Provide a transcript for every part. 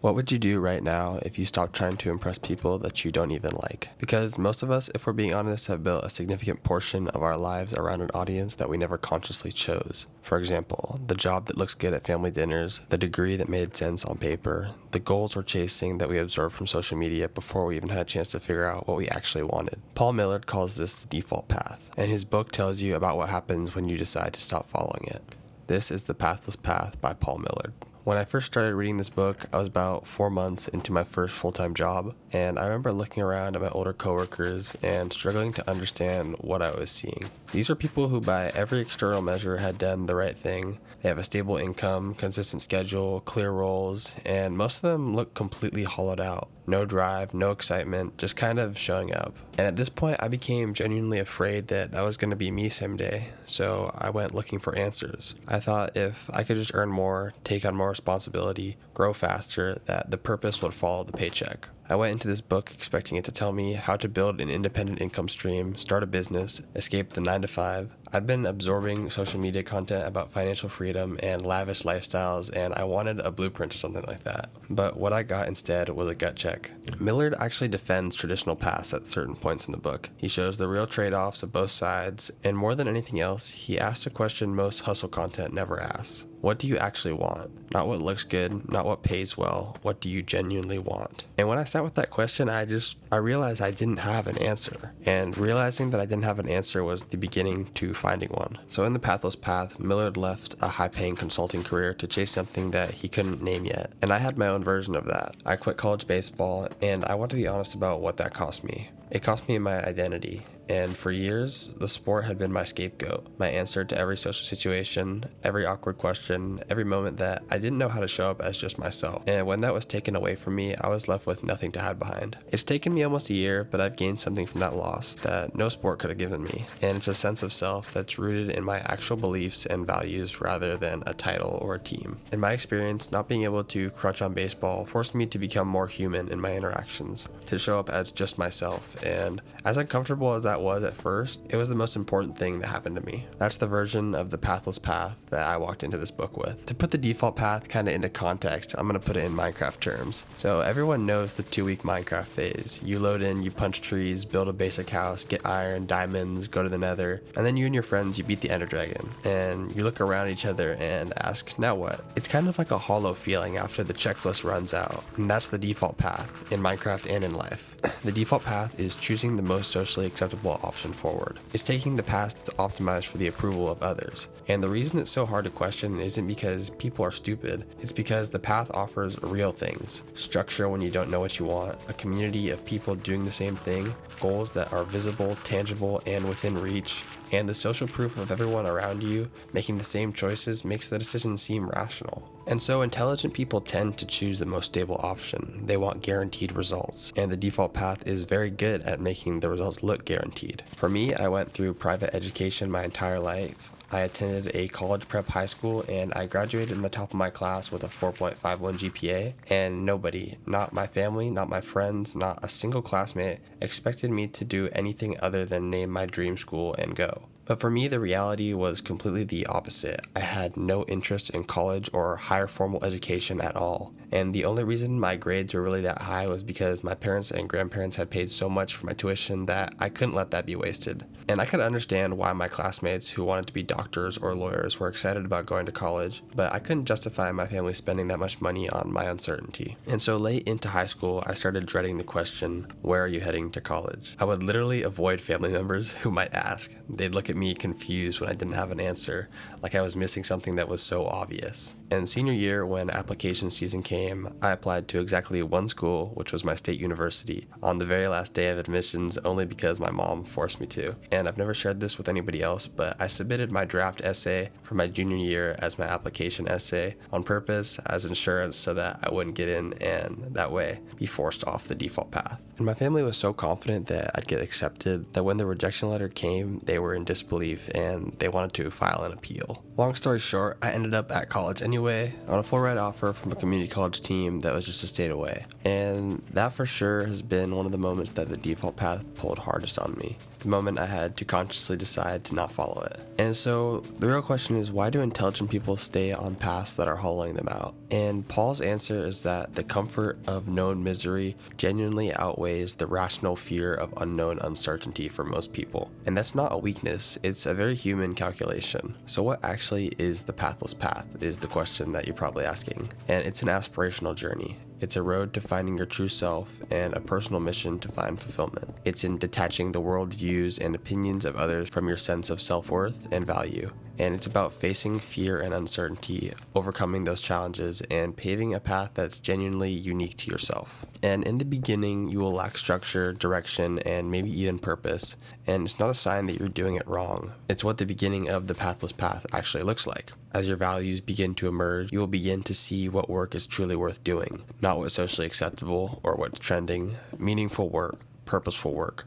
What would you do right now if you stopped trying to impress people that you don't even like? Because most of us, if we're being honest, have built a significant portion of our lives around an audience that we never consciously chose. For example, the job that looks good at family dinners, the degree that made sense on paper, the goals we're chasing that we absorbed from social media before we even had a chance to figure out what we actually wanted. Paul Millard calls this the default path, and his book tells you about what happens when you decide to stop following it. This is The Pathless Path by Paul Millard. When I first started reading this book, I was about 4 months into my first full-time job, and I remember looking around at my older coworkers and struggling to understand what I was seeing. These are people who by every external measure had done the right thing. They have a stable income, consistent schedule, clear roles, and most of them look completely hollowed out. No drive, no excitement, just kind of showing up. And at this point, I became genuinely afraid that was going to be me someday, so I went looking for answers. I thought if I could just earn more, take on more responsibility, grow faster, that the purpose would follow the paycheck. I went into this book expecting it to tell me how to build an independent income stream, start a business, escape the 9-to-5. I'd been absorbing social media content about financial freedom and lavish lifestyles, and I wanted a blueprint or something like that. But what I got instead was a gut check. Millard actually defends traditional paths at certain points in the book. He shows the real trade-offs of both sides, and more than anything else, he asks a question most hustle content never asks. What do you actually want? Not what looks good, not what pays well. What do you genuinely want? And when I sat with that question, I realized I didn't have an answer. And realizing that I didn't have an answer was the beginning to finding one. So in The Pathless Path, Millard left a high-paying consulting career to chase something that he couldn't name yet. And I had my own version of that. I quit college baseball, and I want to be honest about what that cost me. It cost me my identity. And for years, the sport had been my scapegoat, my answer to every social situation, every awkward question, every moment that I didn't know how to show up as just myself. And when that was taken away from me, I was left with nothing to hide behind. It's taken me almost a year, but I've gained something from that loss that no sport could have given me. And it's a sense of self that's rooted in my actual beliefs and values rather than a title or a team. In my experience, not being able to crunch on baseball forced me to become more human in my interactions, to show up as just myself. And as uncomfortable as that was at first, it was the most important thing that happened to me. That's the version of the pathless path that I walked into this book with. To put the default path kind of into context, I'm going to put it in Minecraft terms. So everyone knows the 2-week Minecraft phase. You load in, you punch trees, build a basic house, get iron, diamonds, go to the nether, and then you and your friends, you beat the ender dragon. And you look around each other and ask, now what? It's kind of like a hollow feeling after the checklist runs out. And that's the default path in Minecraft and in life. The default path is choosing the most socially acceptable option forward. It's taking the path that's optimized for the approval of others. And the reason it's so hard to question isn't because people are stupid, it's because the path offers real things. Structure when you don't know what you want, a community of people doing the same thing, goals that are visible, tangible, and within reach, and the social proof of everyone around you making the same choices makes the decision seem rational. And so intelligent people tend to choose the most stable option. They want guaranteed results, and the default path is very good at making the results look guaranteed. For me, I went through private education my entire life. I attended a college prep high school, and I graduated in the top of my class with a 4.51 GPA, and nobody, not my family, not my friends, not a single classmate, expected me to do anything other than name my dream school and go. But for me, the reality was completely the opposite. I had no interest in college or higher formal education at all. And the only reason my grades were really that high was because my parents and grandparents had paid so much for my tuition that I couldn't let that be wasted. And I could understand why my classmates who wanted to be doctors or lawyers were excited about going to college, but I couldn't justify my family spending that much money on my uncertainty. And so late into high school, I started dreading the question, where are you heading to college? I would literally avoid family members who might ask. They'd look at me confused when I didn't have an answer, like I was missing something that was so obvious. And senior year, when application season came, I applied to exactly one school, which was my state university, on the very last day of admissions only because my mom forced me to. And I've never shared this with anybody else, but I submitted my draft essay for my junior year as my application essay on purpose as insurance so that I wouldn't get in and that way be forced off the default path. And my family was so confident that I'd get accepted that when the rejection letter came, they were in disbelief and they wanted to file an appeal. Long story short, I ended up at college anyway on a full ride offer from a community college team that was just a state away. And that for sure has been one of the moments that the default path pulled hardest on me. the moment I had to consciously decide to not follow it. And so the real question is, why do intelligent people stay on paths that are hollowing them out? And Paul's answer is that the comfort of known misery genuinely outweighs the rational fear of unknown uncertainty for most people. And that's not a weakness, it's a very human calculation. So what actually is the pathless path is the question that you're probably asking. And it's an aspirational journey. It's a road to finding your true self and a personal mission to find fulfillment. It's in detaching the worldviews and opinions of others from your sense of self-worth and value. And it's about facing fear and uncertainty, overcoming those challenges, and paving a path that's genuinely unique to yourself. And in the beginning, you will lack structure, direction, and maybe even purpose. And it's not a sign that you're doing it wrong. It's what the beginning of the pathless path actually looks like. As your values begin to emerge, you will begin to see what work is truly worth doing, not what's socially acceptable or what's trending. Meaningful work, purposeful work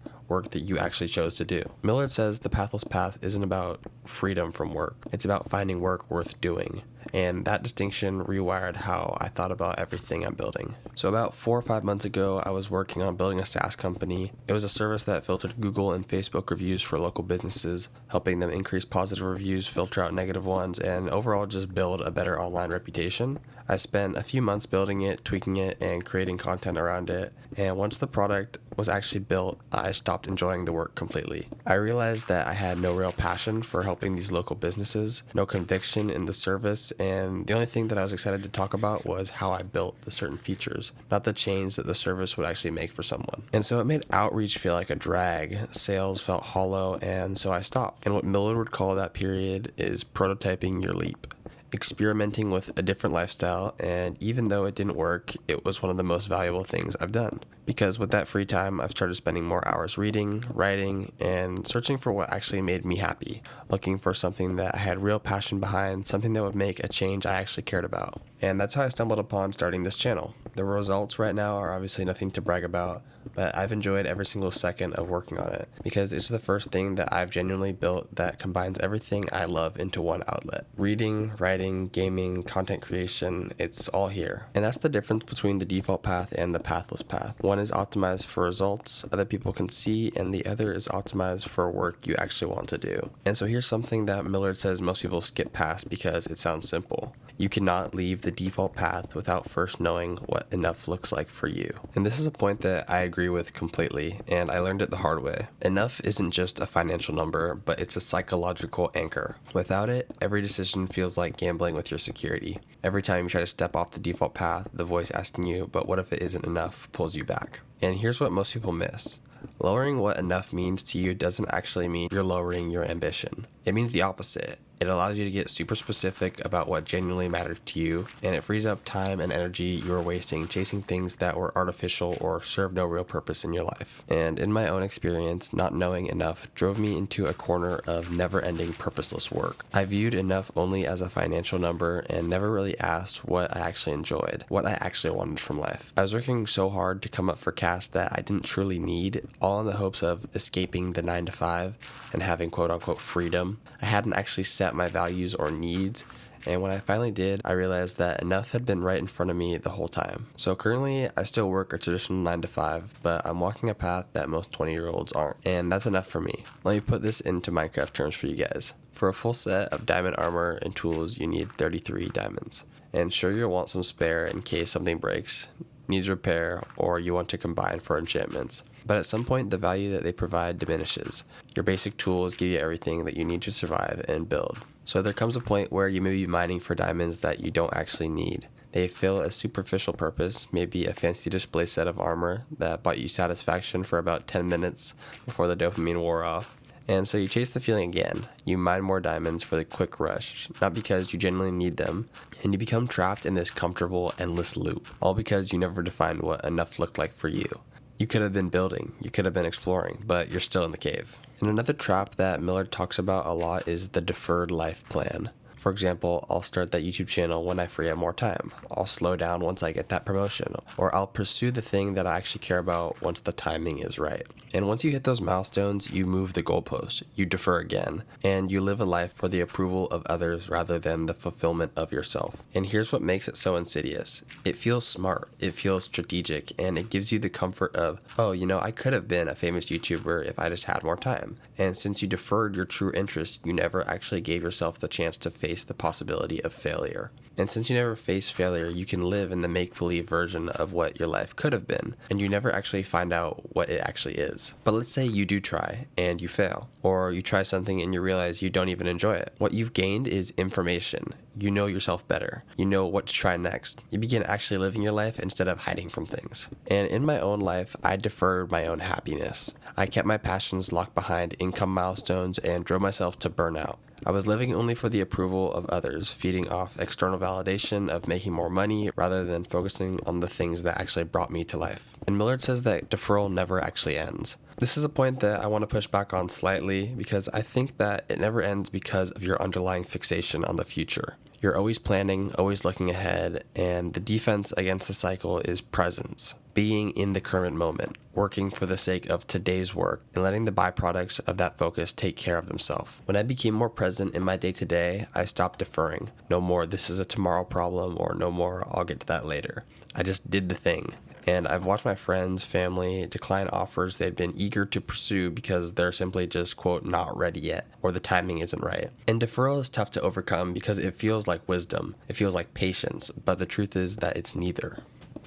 that you actually chose to do. Millard says the pathless path isn't about freedom from work. It's about finding work worth doing. And that distinction rewired how I thought about everything I'm building. So about 4 or 5 months ago, I was working on building a SaaS company. It was a service that filtered Google and Facebook reviews for local businesses, helping them increase positive reviews, filter out negative ones, and overall just build a better online reputation. I spent a few months building it, tweaking it, and creating content around it. And once the product was actually built, I stopped enjoying the work completely. I realized that I had no real passion for helping these local businesses, no conviction in the service, and the only thing that I was excited to talk about was how I built the certain features, not the change that the service would actually make for someone. And so it made outreach feel like a drag, sales felt hollow, and so I stopped. And what Miller would call that period is prototyping your leap. Experimenting with a different lifestyle, and even though it didn't work, it was one of the most valuable things I've done. Because with that free time, I've started spending more hours reading, writing, and searching for what actually made me happy, looking for something that I had real passion behind, something that would make a change I actually cared about. And that's how I stumbled upon starting this channel. The results right now are obviously nothing to brag about, but I've enjoyed every single second of working on it because it's the first thing that I've genuinely built that combines everything I love into one outlet. Reading, writing, gaming, content creation, it's all here. And that's the difference between the default path and the pathless path. One is optimized for results other people can see, and the other is optimized for work you actually want to do. And so here's something that Millard says most people skip past because it sounds simple. You cannot leave the default path without first knowing what enough looks like for you. And this is a point that I agree with completely, and I learned it the hard way. Enough isn't just a financial number, but it's a psychological anchor. Without it, every decision feels like gambling with your security. Every time you try to step off the default path, the voice asking you, but what if it isn't enough, pulls you back. And here's what most people miss. Lowering what enough means to you doesn't actually mean you're lowering your ambition. It means the opposite. It allows you to get super specific about what genuinely matters to you, and it frees up time and energy you were wasting chasing things that were artificial or serve no real purpose in your life. And in my own experience, not knowing enough drove me into a corner of never-ending purposeless work. I viewed enough only as a financial number and never really asked what I actually enjoyed, what I actually wanted from life. I was working so hard to come up for cash that I didn't truly need, all in the hopes of escaping the 9 to 5 and having quote-unquote freedom. I hadn't actually set my values or needs, and when I finally did, I realized that enough had been right in front of me the whole time. So currently, I still work a traditional 9 to 5, but I'm walking a path that most 20-year-olds aren't, and that's enough for me. Let me put this into Minecraft terms for you guys. For a full set of diamond armor and tools, you need 33 diamonds. And sure, you'll want some spare in case something breaks, needs repair, or you want to combine for enchantments. But at some point, the value that they provide diminishes. Your basic tools give you everything that you need to survive and build. So there comes a point where you may be mining for diamonds that you don't actually need. They fill a superficial purpose, maybe a fancy display set of armor that brought you satisfaction for about 10 minutes before the dopamine wore off. And so you chase the feeling again. You mine more diamonds for the quick rush, not because you genuinely need them, and you become trapped in this comfortable, endless loop, all because you never defined what enough looked like for you. You could have been building, you could have been exploring, but you're still in the cave. And another trap that Miller talks about a lot is the deferred life plan. For example, I'll start that YouTube channel when I free up more time. I'll slow down once I get that promotion, or I'll pursue the thing that I actually care about once the timing is right. And once you hit those milestones, you move the goalpost, you defer again, and you live a life for the approval of others rather than the fulfillment of yourself. And here's what makes it so insidious. It feels smart, it feels strategic, and it gives you the comfort of, oh, I could have been a famous YouTuber if I just had more time. And since you deferred your true interests, you never actually gave yourself the chance to face the possibility of failure. And since you never face failure, you can live in the make-believe version of what your life could have been, and you never actually find out what it actually is. But let's say you do try, and you fail, or you try something and you realize you don't even enjoy it. What you've gained is information. You know yourself better. You know what to try next. You begin actually living your life instead of hiding from things. And in my own life, I deferred my own happiness. I kept my passions locked behind income milestones and drove myself to burnout. I was living only for the approval of others, feeding off external validation of making more money rather than focusing on the things that actually brought me to life. And Millard says that deferral never actually ends. This is a point that I want to push back on slightly because I think that it never ends because of your underlying fixation on the future. You're always planning, always looking ahead, and the defense against the cycle is presence. Being in the current moment, working for the sake of today's work, and letting the byproducts of that focus take care of themselves. When I became more present in my day-to-day, I stopped deferring. No more, this is a tomorrow problem, or no more, I'll get to that later. I just did the thing. And I've watched my friends, family decline offers they'd been eager to pursue because they're simply just, quote, not ready yet, or the timing isn't right. And deferral is tough to overcome because it feels like wisdom, it feels like patience, but the truth is that it's neither.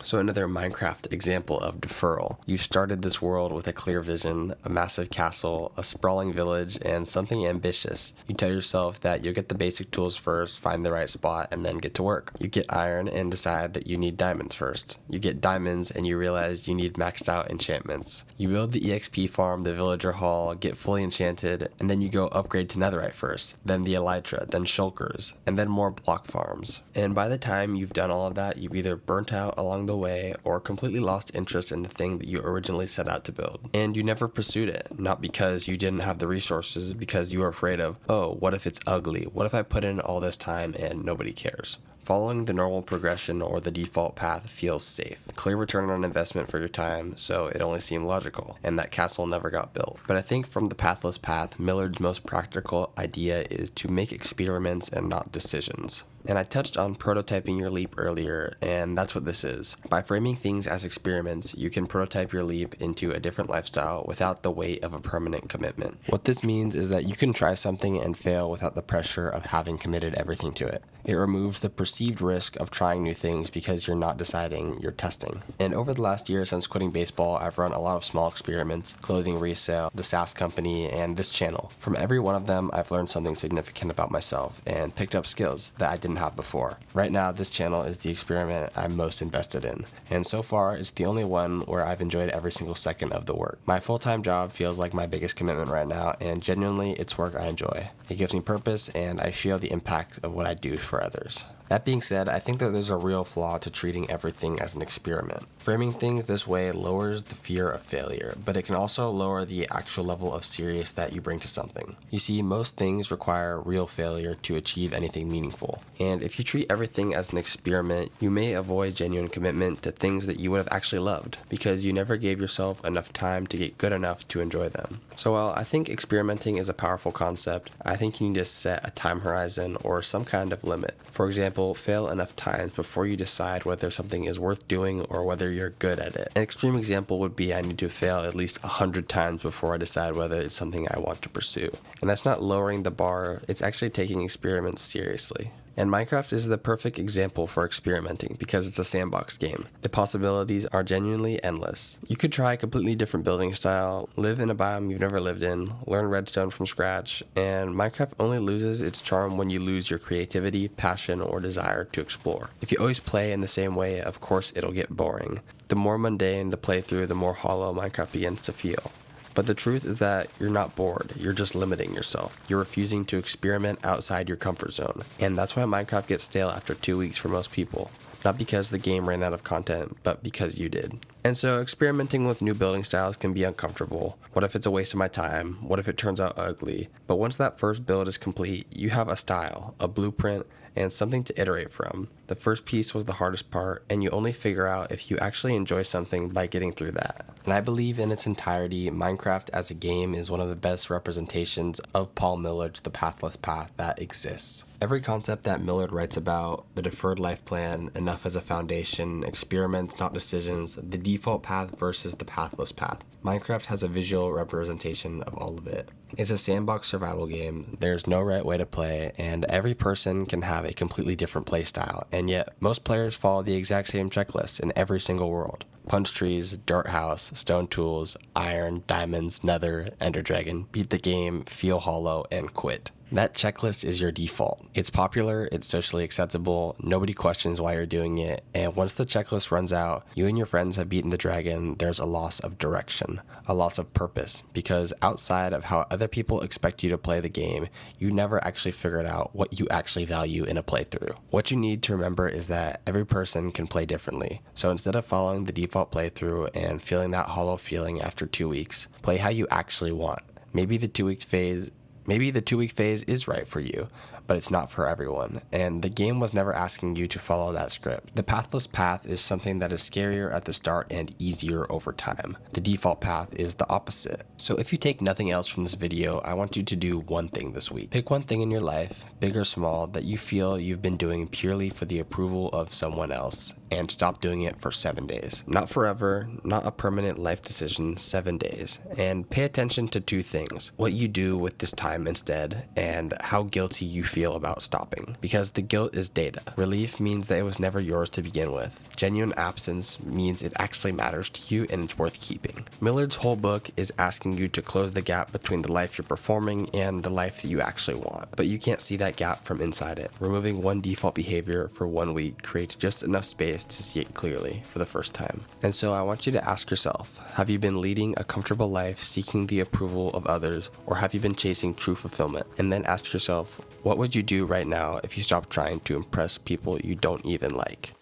So another Minecraft example of deferral. You started this world with a clear vision, a massive castle, a sprawling village, and something ambitious. You tell yourself that you'll get the basic tools first, find the right spot, and then get to work. You get iron and decide that you need diamonds first. You get diamonds and you realize you need maxed out enchantments. You build the EXP farm, the villager hall, get fully enchanted, and then you go upgrade to netherite first, then the elytra, then shulkers, and then more block farms. And by the time you've done all of that, you've either burnt out along the way or completely lost interest in the thing that you originally set out to build. And you never pursued it, not because you didn't have the resources, because you were afraid of, oh, what if it's ugly? What if I put in all this time and nobody cares? Following the normal progression or the default path feels safe. Clear return on investment for your time, so it only seemed logical, and that castle never got built. But I think from the Pathless Path, Millard's most practical idea is to make experiments and not decisions. And I touched on prototyping your leap earlier, and that's what this is. By framing things as experiments, you can prototype your leap into a different lifestyle without the weight of a permanent commitment. What this means is that you can try something and fail without the pressure of having committed everything to it. It removes the perceived risk of trying new things because you're not deciding, you're testing. And over the last year since quitting baseball, I've run a lot of small experiments, clothing resale, the SaaS company, and this channel. From every one of them, I've learned something significant about myself and picked up skills that I didn't have before. Right now, this channel is the experiment I'm most invested in. And so far, it's the only one where I've enjoyed every single second of the work. My full-time job feels like my biggest commitment right now, and genuinely, it's work I enjoy. It gives me purpose, and I feel the impact of what I do for others. That being said, I think that there's a real flaw to treating everything as an experiment. Framing things this way lowers the fear of failure, but it can also lower the actual level of serious that you bring to something. You see, most things require real failure to achieve anything meaningful. And if you treat everything as an experiment, you may avoid genuine commitment to things that you would have actually loved, because you never gave yourself enough time to get good enough to enjoy them. So while I think experimenting is a powerful concept, I think you need to set a time horizon or some kind of limit. For example, fail enough times before you decide whether something is worth doing or whether you're good at it. An extreme example would be I need to fail at least 100 times before I decide whether it's something I want to pursue. And that's not lowering the bar, it's actually taking experiments seriously. And Minecraft is the perfect example for experimenting because it's a sandbox game. The possibilities are genuinely endless. You could try a completely different building style, live in a biome you've never lived in, learn redstone from scratch, and Minecraft only loses its charm when you lose your creativity, passion, or desire to explore. If you always play in the same way, of course it'll get boring. The more mundane the playthrough, the more hollow Minecraft begins to feel. But the truth is that you're not bored, you're just limiting yourself. You're refusing to experiment outside your comfort zone. And that's why Minecraft gets stale after 2 weeks for most people. not because the game ran out of content, but because you did. And so experimenting with new building styles can be uncomfortable. What if it's a waste of my time? What if it turns out ugly? But once that first build is complete, you have a style, a blueprint, and something to iterate from. The first piece was the hardest part, and you only figure out if you actually enjoy something by getting through that. And I believe in its entirety, Minecraft as a game is one of the best representations of Paul Millard's The Pathless Path that exists. Every concept that Millard writes about, the deferred life plan, enough as a foundation, experiments, not decisions, the default path versus the pathless path. Minecraft has a visual representation of all of it. It's a sandbox survival game, there's no right way to play, and every person can have a completely different playstyle, and yet most players follow the exact same checklist in every single world. Punch trees, dirt house, stone tools, iron, diamonds, nether, ender dragon, beat the game, feel hollow, and quit. That checklist is your default. It's popular, it's socially acceptable, nobody questions why you're doing it, and once the checklist runs out, you and your friends have beaten the dragon, there's a loss of direction, a loss of purpose, because outside of how other people expect you to play the game, you never actually figured out what you actually value in a playthrough. What you need to remember is that every person can play differently, so instead of following the default playthrough and feeling that hollow feeling after 2 weeks, play how you actually want. Maybe the 2 week phase is right for you, but it's not for everyone, and the game was never asking you to follow that script. The pathless path is something that is scarier at the start and easier over time. The default path is the opposite. So if you take nothing else from this video, I want you to do one thing this week. Pick one thing in your life, big or small, that you feel you've been doing purely for the approval of someone else, and stop doing it for 7 days. Not forever, not a permanent life decision, 7 days. And pay attention to two things: what you do with this time instead, and how guilty you feel about stopping. Because the guilt is data. Relief means that it was never yours to begin with. Genuine absence means it actually matters to you and it's worth keeping. Millard's whole book is asking you to close the gap between the life you're performing and the life that you actually want. But you can't see that gap from inside it. Removing one default behavior for 1 week creates just enough space to see it clearly for the first time. And so I want you to ask yourself, have you been leading a comfortable life seeking the approval of others, or have you been chasing true fulfillment? And then ask yourself, what would you do right now if you stopped trying to impress people you don't even like?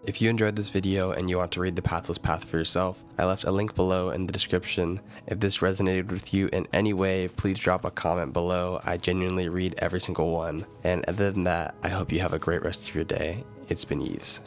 If you enjoyed this video and you want to read The Pathless Path for yourself, I left a link below in the description. If this resonated with you in any way, please drop a comment below. I genuinely read every single one. And other than that, I hope you have a great rest of your day. It's been Yves.